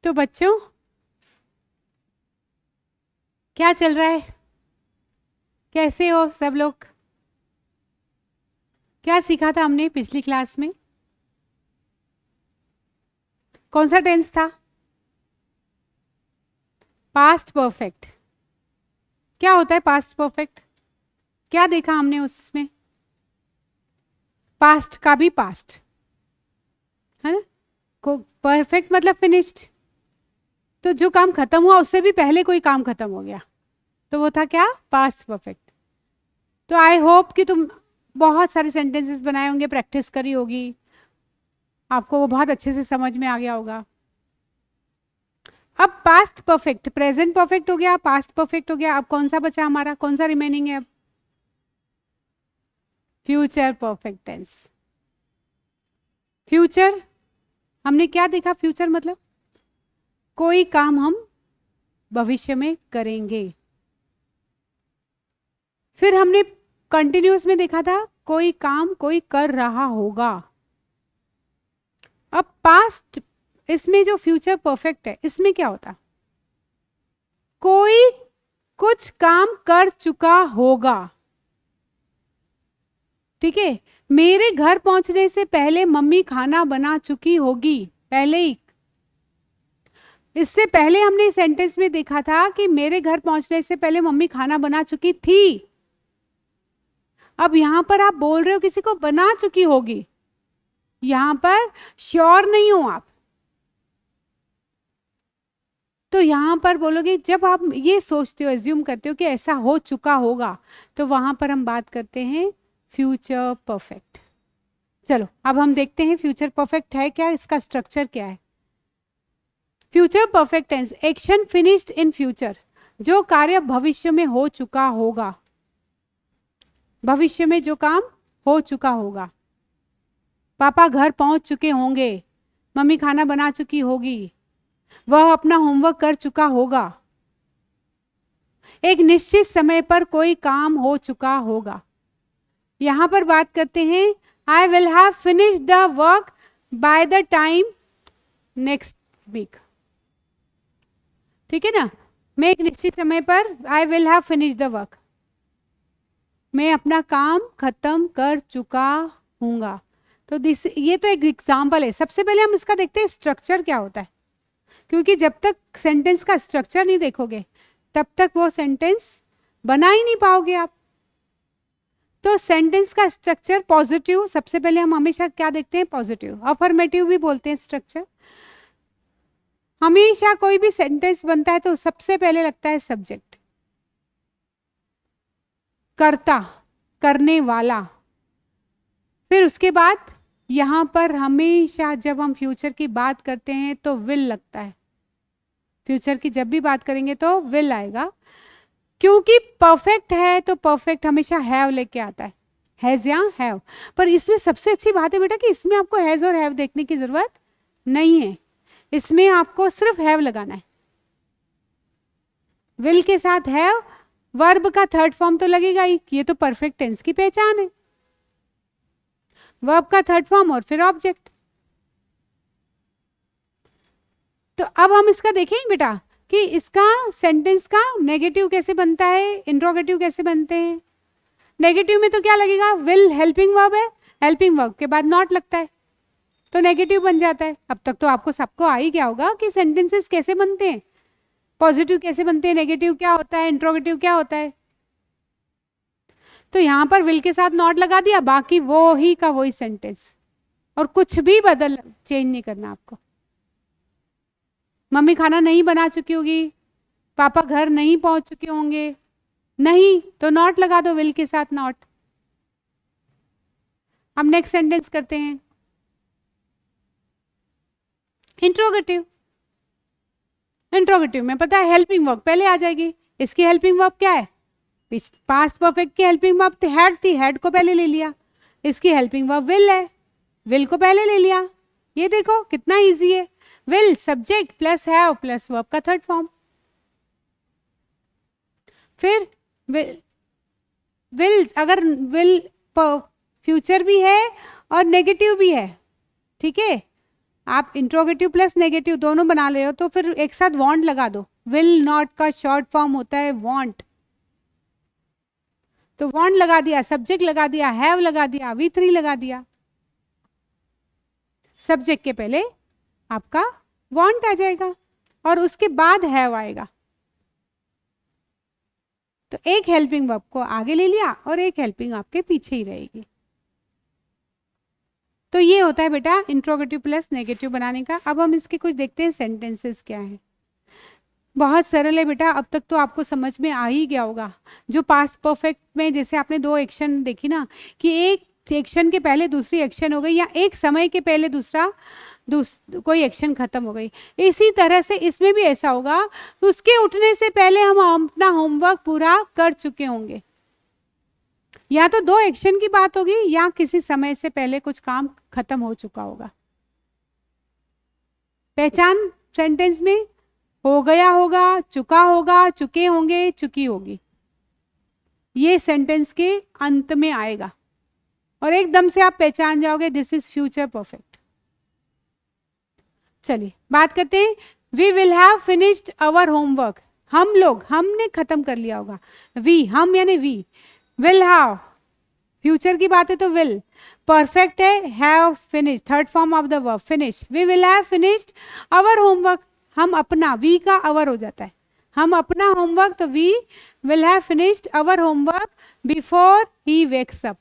तो बच्चों क्या चल रहा है, कैसे हो सब लोग? क्या सीखा था हमने पिछली क्लास में? कौन सा टेंस था? Past perfect. क्या होता है पास्ट परफेक्ट? क्या देखा हमने उसमें? पास्ट का भी पास्ट है ना, को परफेक्ट मतलब फिनिश्ड। तो जो काम खत्म हुआ उससे भी पहले कोई काम खत्म हो गया, तो वो था क्या? Past perfect. तो आई होप कि तुम बहुत सारे सेंटेंसेस बनाए होंगे, प्रैक्टिस करी होगी, आपको वो बहुत अच्छे से समझ में आ गया होगा। अब पास्ट परफेक्ट, प्रेजेंट परफेक्ट हो गया, पास्ट परफेक्ट हो गया, अब कौन सा बचा हमारा, कौन सा रिमेनिंग है अब? Future perfect tense. फ्यूचर हमने क्या देखा? फ्यूचर मतलब कोई काम हम भविष्य में करेंगे। फिर हमने कंटिन्यूअस में देखा था कोई काम कोई कर रहा होगा। अब पास्ट, इसमें जो फ्यूचर परफेक्ट है इसमें क्या होता? कोई कुछ काम कर चुका होगा। ठीक है, मेरे घर पहुंचने से पहले मम्मी खाना बना चुकी होगी, पहले ही। इससे पहले हमने इस सेंटेंस में देखा था कि मेरे घर पहुंचने से पहले मम्मी खाना बना चुकी थी। अब यहां पर आप बोल रहे हो किसी को बना चुकी होगी, यहां पर श्योर नहीं हो आप, तो यहां पर बोलोगे, जब आप ये सोचते हो, एज्यूम करते हो कि ऐसा हो चुका होगा, तो वहां पर हम बात करते हैं फ्यूचर परफेक्ट। चलो अब हम देखते हैं फ्यूचर परफेक्ट है क्या, इसका स्ट्रक्चर क्या है। Future perfect tense, action finished in future, जो कार्य भविष्य में हो चुका होगा, भविष्य में जो काम हो चुका होगा। पापा घर पहुंच चुके होंगे, मम्मी खाना बना चुकी होगी, वह अपना होमवर्क कर चुका होगा, एक निश्चित समय पर कोई काम हो चुका होगा। यहां पर बात करते हैं I will have finished the work by the time next week. ठीक है ना, मैं एक निश्चित समय पर I will have finished the work, मैं अपना काम खत्म कर चुका हूंगा। तो दिस, ये तो एक एग्जाम्पल है। सबसे पहले हम इसका देखते हैं स्ट्रक्चर क्या होता है, क्योंकि जब तक सेंटेंस का स्ट्रक्चर नहीं देखोगे तब तक वो सेंटेंस बना ही नहीं पाओगे आप। तो सेंटेंस का स्ट्रक्चर पॉजिटिव, सबसे पहले हम हमेशा क्या देखते हैं? पॉजिटिव। अफर्मेटिव भी बोलते हैं स्ट्रक्चर। हमेशा कोई भी सेंटेंस बनता है तो सबसे पहले लगता है सब्जेक्ट, कर्ता, करने वाला। फिर उसके बाद यहां पर हमेशा जब हम फ्यूचर की बात करते हैं तो विल लगता है। फ्यूचर की जब भी बात करेंगे तो विल आएगा, क्योंकि परफेक्ट है तो परफेक्ट हमेशा हैव लेके आता है, हैज या हैव। पर इसमें सबसे अच्छी बात है बेटा कि इसमें आपको हैज और हैव देखने की जरूरत नहीं है, इसमें आपको सिर्फ हैव लगाना है। विल के साथ हैव, वर्ब का थर्ड फॉर्म तो लगेगा ही, ये तो परफेक्ट टेंस की पहचान है। वर्ब का थर्ड फॉर्म और फिर ऑब्जेक्ट। तो अब हम इसका देखेंगे बेटा कि इसका सेंटेंस का नेगेटिव कैसे बनता है, इंट्रोगेटिव कैसे बनते हैं। नेगेटिव में तो क्या लगेगा? विल हेल्पिंग वर्ब है, हेल्पिंग वर्ब के बाद नॉट लगता है तो नेगेटिव बन जाता है। अब तक तो आपको सबको आ ही गया होगा कि सेंटेंसेस कैसे बनते हैं, पॉजिटिव कैसे बनते हैं, नेगेटिव क्या होता है, इंट्रोगेटिव क्या होता है। तो यहां पर विल के साथ नॉट लगा दिया, बाकी वो ही का वही सेंटेंस, और कुछ भी बदल चेंज नहीं करना आपको। मम्मी खाना नहीं बना चुकी होगी, पापा घर नहीं पहुंच चुके होंगे, नहीं तो नॉट लगा दो विल के साथ नॉट। अब नेक्स्ट सेंटेंस करते हैं इंट्रोगेटिव। इंट्रोगेटिव में पता है हेल्पिंग वर्ब पहले आ जाएगी। इसकी हेल्पिंग वर्ब क्या है? पास्ट परफेक्ट की हेल्पिंग वर्ब हैड थी, हैड को पहले ले लिया। इसकी हेल्पिंग वर्ब विल है, विल को पहले ले लिया। ये देखो कितना इजी है, will subject plus have plus verb का थर्ड फॉर्म। फिर विल अगर विल फ्यूचर भी है और नेगेटिव भी है, ठीक है, आप इंट्रोगेटिव प्लस नेगेटिव दोनों बना ले रहे हो तो फिर एक साथ वांट लगा दो। विल नॉट का शॉर्ट फॉर्म होता है वांट, तो वांट लगा दिया, सब्जेक्ट लगा दिया, हैव लगा दिया, V3 लगा दिया। सब्जेक्ट के पहले आपका वांट आ जाएगा और उसके बाद हैव आएगा। तो एक हेल्पिंग वर्ब को आगे ले लिया और एक हेल्पिंग आपके पीछे ही रहेगी। तो ये होता है बेटा इंट्रोगेटिव प्लस नेगेटिव बनाने का। अब हम इसके कुछ देखते हैं सेंटेंसेस क्या है। बहुत सरल है बेटा, अब तक तो आपको समझ में आ ही गया होगा। जो पास्ट परफेक्ट में जैसे आपने दो एक्शन देखी ना, कि एक एक्शन के पहले दूसरी एक्शन हो गई, या एक समय के पहले दूसरा कोई एक्शन खत्म हो गई, इसी तरह से इसमें भी ऐसा होगा। उसके उठने से पहले हम अपना होमवर्क पूरा कर चुके होंगे। या तो दो एक्शन की बात होगी या किसी समय से पहले कुछ काम खत्म हो चुका होगा। पहचान सेंटेंस में हो गया होगा, चुका होगा, चुके होंगे, चुकी होगी, ये सेंटेंस के अंत में आएगा और एकदम से आप पहचान जाओगे दिस इज फ्यूचर परफेक्ट। चलिए बात करते हैं। We will have finished our homework, हम लोग, हमने खत्म कर लिया होगा। वी, हम यानी वी, विल हैव, फ्यूचर की बात है तो विल, परफेक्ट है, have finish, third form of the verb finish. We will have finished our homework, हम अपना, वी का आवर हो जाता है, हम अपना होमवर्क, तो we will have finished our homework before ही वेक्स अप।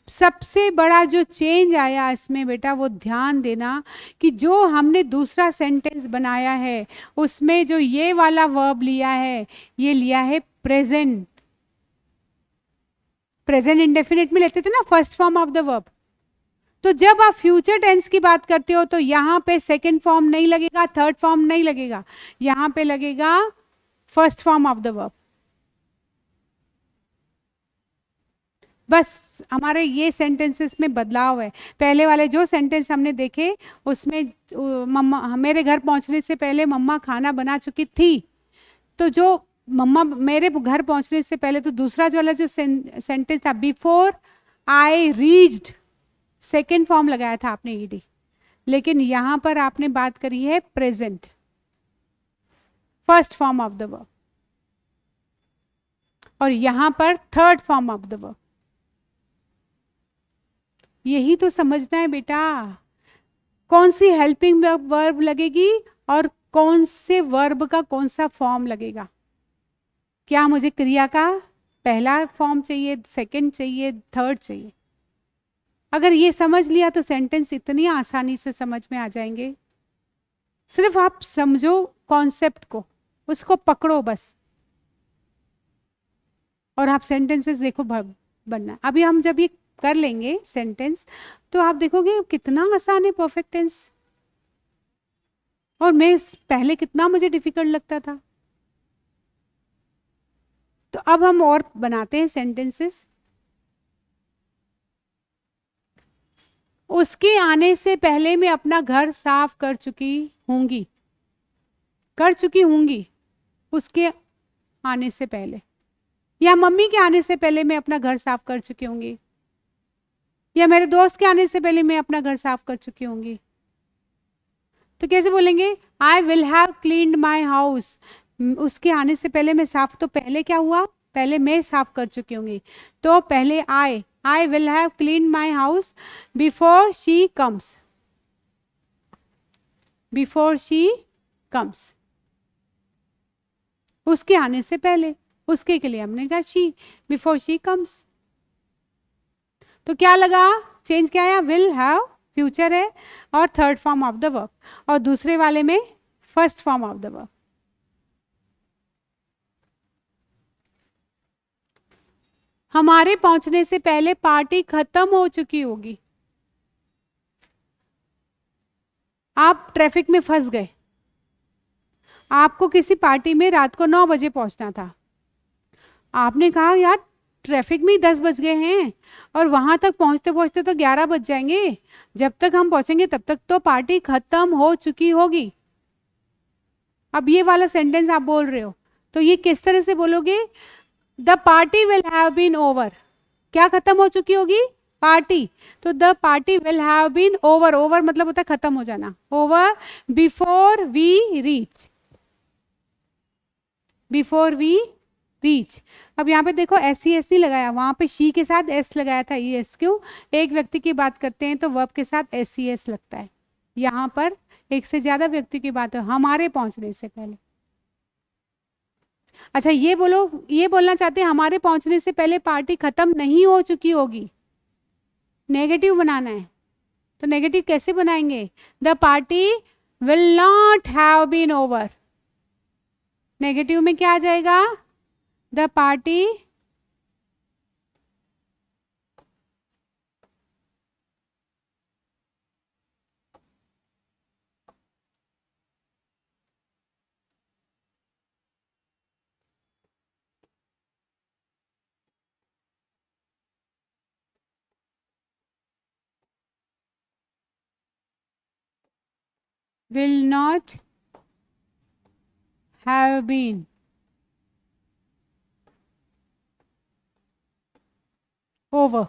सबसे बड़ा जो चेंज आया इसमें बेटा वो ध्यान देना कि जो हमने दूसरा सेंटेंस बनाया है उसमें जो ये वाला वर्ब लिया है, ये लिया है प्रेजेंट। प्रेजेंट इंडेफिनिट में लेते थे ना first form of the verb, तो जब आप फ्यूचर टेंस की बात करते हो तो यहां पे सेकंड फॉर्म नहीं लगेगा, थर्ड फॉर्म नहीं लगेगा, यहां पे लगेगा first form of the verb. बस हमारे ये सेंटेंसेस में बदलाव है। पहले वाले जो सेंटेंस हमने देखे उसमें मम्मा, मेरे घर पहुंचने से पहले मम्मा खाना बना चुकी थी, तो जो मम्मा मेरे घर पहुंचने से पहले, तो दूसरा जो वाला जो सेंटेंस था before I reached, second form लगाया था आपने ईडी, लेकिन यहां पर आपने बात करी है present, first form of the verb, और यहां पर third form of the verb. यही तो समझना है बेटा, कौन सी हेल्पिंग वर्ब लगेगी और कौन से वर्ब का कौन सा फॉर्म लगेगा। क्या मुझे क्रिया का पहला फॉर्म चाहिए, सेकंड चाहिए, थर्ड चाहिए। अगर ये समझ लिया तो सेंटेंस इतनी आसानी से समझ में आ जाएंगे। सिर्फ आप समझो कॉन्सेप्ट को, उसको पकड़ो बस, और आप सेंटेंसेस देखो बनना। अभी हम जब ये कर लेंगे सेंटेंस तो आप देखोगे कितना आसान है परफेक्ट टेंस, और मैं पहले कितना मुझे डिफिकल्ट लगता था। तो अब हम और बनाते हैं सेंटेंसेस। उसके आने से पहले मैं अपना घर साफ कर चुकी होंगी, कर चुकी होंगी उसके आने से पहले, या मम्मी के आने से पहले मैं अपना घर साफ कर चुकी होंगी, या मेरे दोस्त के आने से पहले मैं अपना घर साफ कर चुकी होंगी। तो कैसे बोलेंगे, आई will have cleaned my house, उसके आने से पहले मैं साफ, तो पहले क्या हुआ, पहले मैं साफ कर चुकी होंगी, तो पहले आई will have cleaned my house before she comes, before she comes, उसके आने से पहले, उसके के लिए हमने कहा शी, बिफोर शी कम्स। तो क्या लगा, चेंज क्या आया, विल हैव फ्यूचर है और third form of the verb, और दूसरे वाले में first form of the verb. हमारे पहुंचने से पहले पार्टी खत्म हो चुकी होगी। आप ट्रैफिक में फंस गए, आपको किसी पार्टी में रात को 9 बजे पहुंचना था, आपने कहा यार ट्रैफिक में ही 10 बज गए हैं और वहां तक पहुंचते पहुंचते तो 11 बज जाएंगे, जब तक हम पहुंचेंगे तब तक तो पार्टी खत्म हो चुकी होगी। अब ये वाला सेंटेंस आप बोल रहे हो तो ये किस तरह से बोलोगे, the party will have been over, क्या खत्म हो चुकी होगी, पार्टी, तो the party will have been over, over मतलब होता है खत्म हो जाना, over before we reach, before we reach. अब यहाँ पे देखो एस सी एस नहीं लगाया, वहां पे शी के साथ एस लगाया था, ई एस, क्यों? एक व्यक्ति की बात करते हैं तो वर्ब के साथ एस सी एस लगता है, यहाँ पर एक से ज्यादा व्यक्ति की बात है, हमारे पहुंचने से पहले। अच्छा ये बोलो, ये बोलना चाहते हैं हमारे पहुंचने से पहले पार्टी खत्म नहीं हो चुकी होगी, नेगेटिव बनाना है, तो नेगेटिव कैसे बनाएंगे? The party will not have been over, negative में क्या आ जाएगा? The party will not have been over,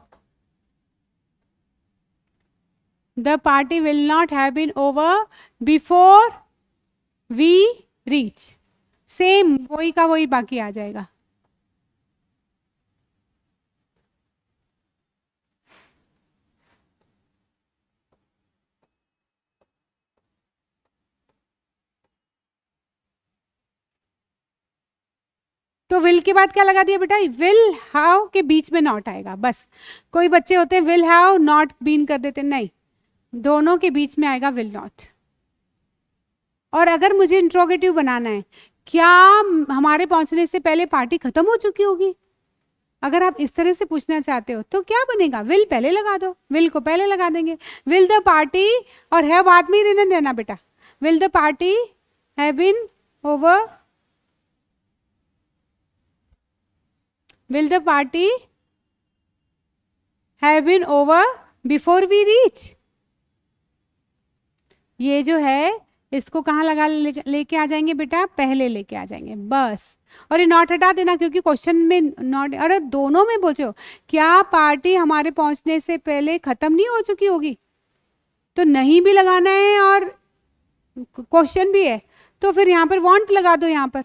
the party will not have been over before we reach, same वही का वही बाकी आ जाएगा। तो विल के बाद क्या लगा दिया बेटा? विल हैव के बीच में नॉट आएगा, बस। कोई बच्चे होते हैं विल हैव नॉट बीन कर देते, नहीं, दोनों के बीच में आएगा विल नॉट। और अगर मुझे इंट्रोगेटिव बनाना है, क्या हमारे पहुंचने से पहले पार्टी खत्म हो चुकी होगी, अगर आप इस तरह से पूछना चाहते हो तो क्या बनेगा? विल पहले लगा दो, विल को पहले लगा देंगे, विल द पार्टी, और है बाद में ही देना बेटा, will the party have been over, will the party have been over before we reach, ये जो है इसको कहाँ लगा लेके आ जाएंगे बेटा? पहले लेके आ जाएंगे, बस। और ये नॉट हटा देना, क्योंकि क्वेश्चन में नॉट, अरे दोनों में पूछो क्या पार्टी हमारे पहुंचने से पहले खत्म नहीं हो चुकी होगी, तो नहीं भी लगाना है और क्वेश्चन भी है, तो फिर यहाँ पर वांट लगा दो। यहाँ पर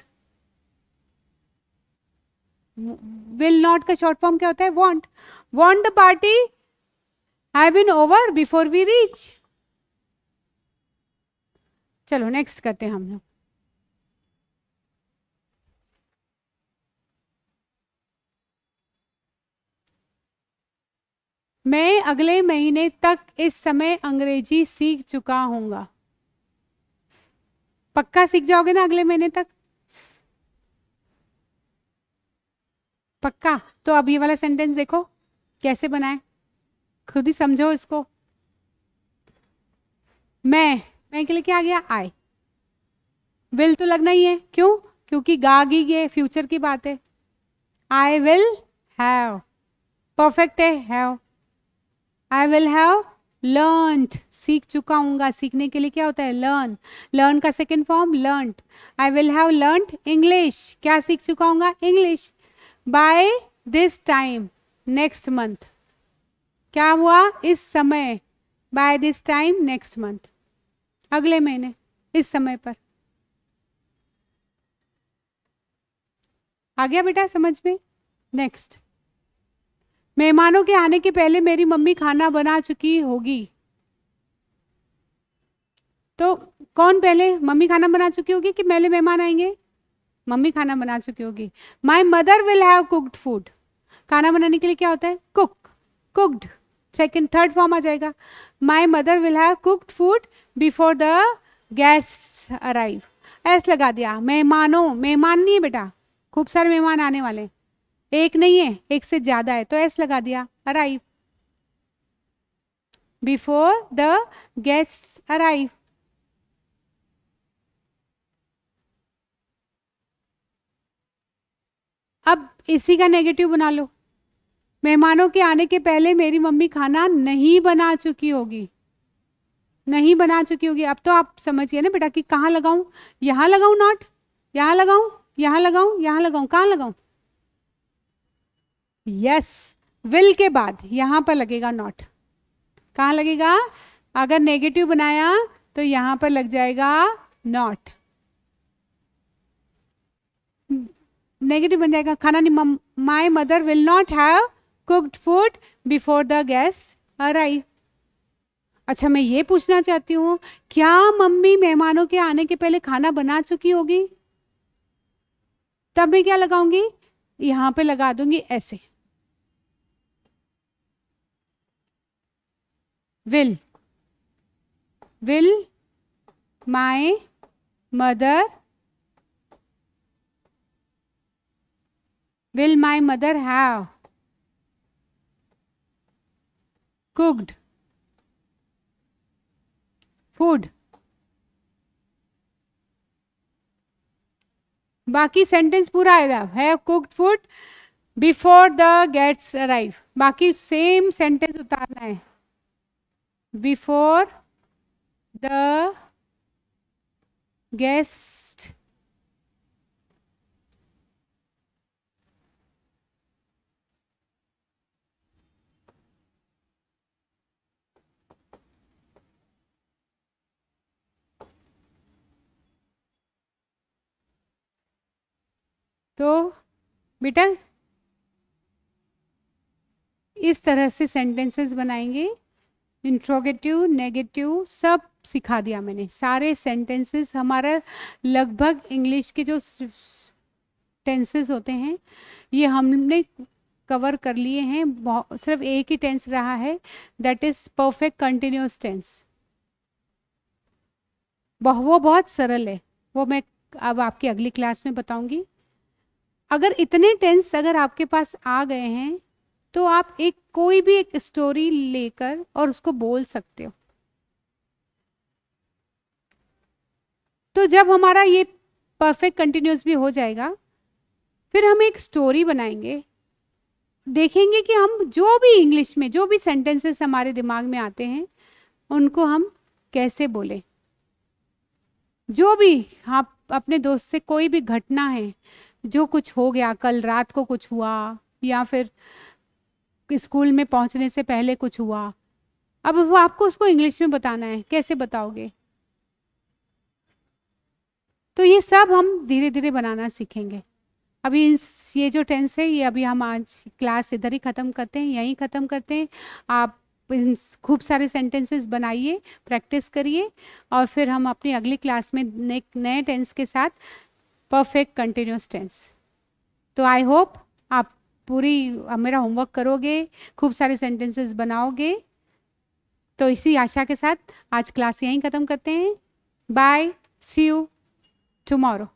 विल नॉट का शॉर्ट फॉर्म क्या होता है? Won't, won't the party have been over before we reach. चलो नेक्स्ट करते हैं हम लोग। मैं अगले महीने तक इस समय अंग्रेजी सीख चुका हूंगा, पक्का सीख जाओगे ना अगले महीने तक? पक्का? तो अब ये वाला सेंटेंस देखो कैसे बनाए, खुद ही समझो इसको। मैं के लिए क्या आ गया? आई। विल तो लगना ही है, क्यों? क्योंकि गागी ये फ्यूचर की बात है। आई विल हैव, परफेक्ट है have. I will have learned, सीख चुका हूँगा, सीखने के लिए क्या होता है? लर्न, लर्न का second form learned. I will have learned English, क्या सीख चुका हूँगा? English. By this time next month, क्या हुआ? इस समय, by this time next month, अगले महीने इस समय पर। आ गया बेटा समझ में? नेक्स्ट, मेहमानों के आने के पहले मेरी मम्मी खाना बना चुकी होगी, तो कौन पहले? मम्मी खाना बना चुकी होगी कि पहले मेहमान आएंगे? मम्मी खाना बना चुकी होगी। My mother will have cooked food, खाना बनाने के लिए क्या होता है? Cook, cooked, second third form आ जाएगा। My mother will have cooked food before the guest arrive, S लगा दिया। मेहमानों, मेहमान नहीं है बेटा, खूब सारे मेहमान आने वाले, एक नहीं है, एक से ज्यादा है, तो ऐस लगा दिया। Arrive, before the guest arrive. अब इसी का नेगेटिव बना लो, मेहमानों के आने के पहले मेरी मम्मी खाना नहीं बना चुकी होगी, नहीं बना चुकी होगी। अब तो आप समझ गए ना बेटा कि कहाँ लगाऊं? यहां लगाऊं नॉट, यहां लगाऊं, यहां लगाऊं, यहां लगाऊं, कहाँ लगाऊं? यस, विल के बाद यहाँ पर लगेगा नॉट। कहाँ लगेगा? अगर नेगेटिव बनाया तो यहाँ पर लग जाएगा नॉट, नेगेटिव बन जाएगा, खाना नहीं। माई mother will not have cooked food before the guest arrive. अच्छा, मैं ये पूछना चाहती हूँ, क्या मम्मी मेहमानों के आने के पहले खाना बना चुकी होगी? तब मैं क्या लगाऊंगी? यहाँ पे लगा दूंगी ऐसे, will, will my mother, will my mother have cooked food? बाकी सेंटेंस पूरा आएगा, have cooked food before the gates arrive. बाकी सेम सेंटेंस उतारना है, बिफोर द गेस्ट तो बेटा इस तरह से सेंटेंसेस बनाएंगे। इंट्रोगेटिव, नेगेटिव सब सिखा दिया मैंने। सारे सेंटेंसेस हमारा लगभग इंग्लिश के जो टेंसेस होते हैं ये हमने कवर कर लिए हैं। सिर्फ एक ही टेंस रहा है, that is perfect continuous tense. वो बहुत सरल है, वो मैं अब आपकी अगली क्लास में बताऊंगी। अगर इतने टेंस अगर आपके पास आ गए हैं तो आप कोई भी एक स्टोरी लेकर और उसको बोल सकते हो। तो जब हमारा ये परफेक्ट कंटिन्यूअस भी हो जाएगा, फिर हम एक स्टोरी बनाएंगे, देखेंगे कि हम जो भी इंग्लिश में जो भी सेंटेंसेस हमारे दिमाग में आते हैं उनको हम कैसे बोलें। जो भी आप अपने दोस्त से कोई भी घटना है, जो कुछ हो गया, कल रात को कुछ हुआ या फिर स्कूल में पहुंचने से पहले कुछ हुआ, अब वो आपको उसको इंग्लिश में बताना है, कैसे बताओगे? तो ये सब हम धीरे धीरे बनाना सीखेंगे। अभी ये जो टेंस है ये अभी हम आज क्लास इधर ही ख़त्म करते हैं, यहीं ख़त्म करते हैं। आप खूब सारे सेंटेंसेस बनाइए, प्रैक्टिस करिए, और फिर हम अपनी अगली क्लास में नए टेंस के साथ परफेक्ट कंटिन्यूअस टेंस। तो आई होप आप पूरी मेरा होमवर्क करोगे, खूब सारे सेंटेंसेस बनाओगे। तो इसी आशा के साथ आज क्लास यहीं ख़त्म करते हैं। Bye, see you tomorrow.